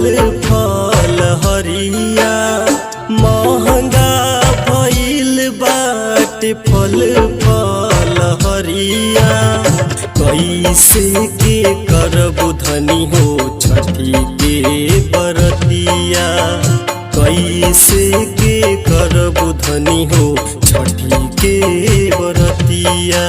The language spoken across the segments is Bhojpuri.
फल फल हरिया महंगा भइल बाटे फल फल हरिया। कैसे के करब धनी हो छठी के बरतिया, कैसे के करब धनी हो छठी के बरतिया।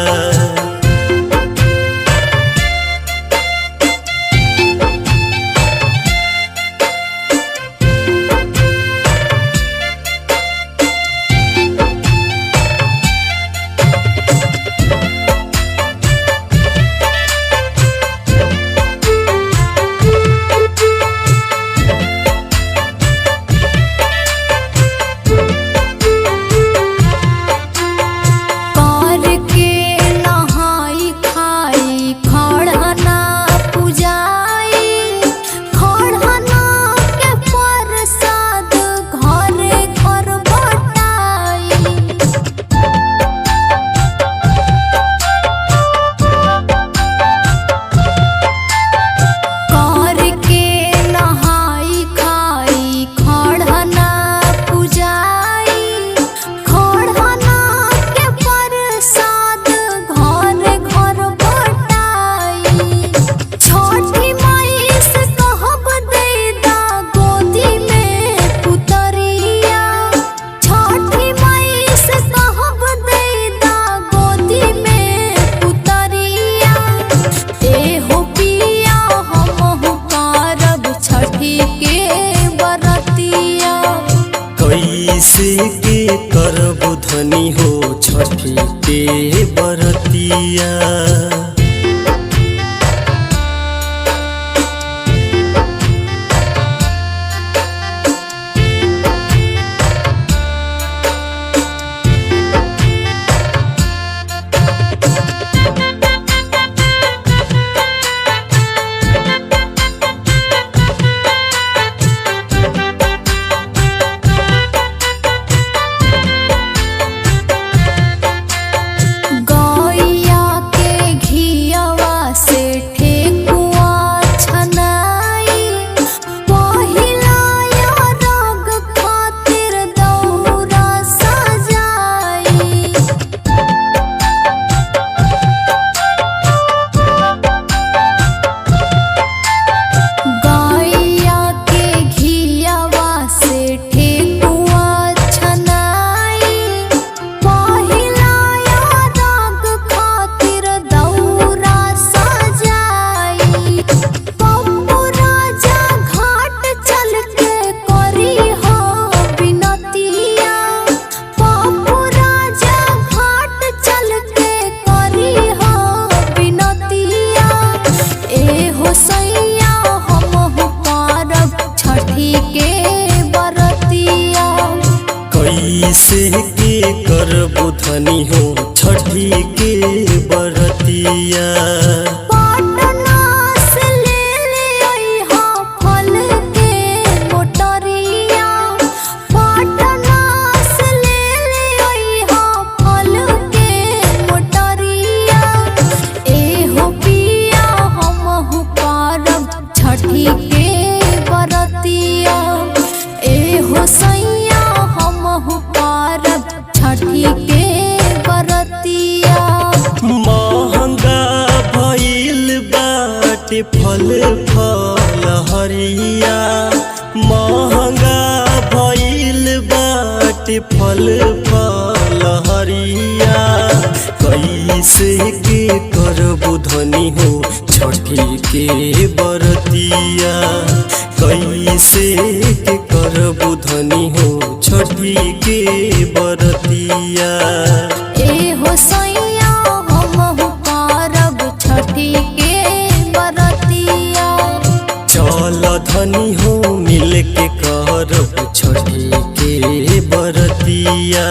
कैसे के करब धनी हो छठी के बरतिया। कैसे के करब धनी हो छठी के बरतिया। महंगा भइल बाटे फल फल हरिया, महंगा भइल बाटे फल फल हरिया। कैसे के करब धनी हो छठी के बरतिया, कैसे के करब धनी हो छठी के बरतिया। चल धनी हो मिल के करब छठी के बरतिया।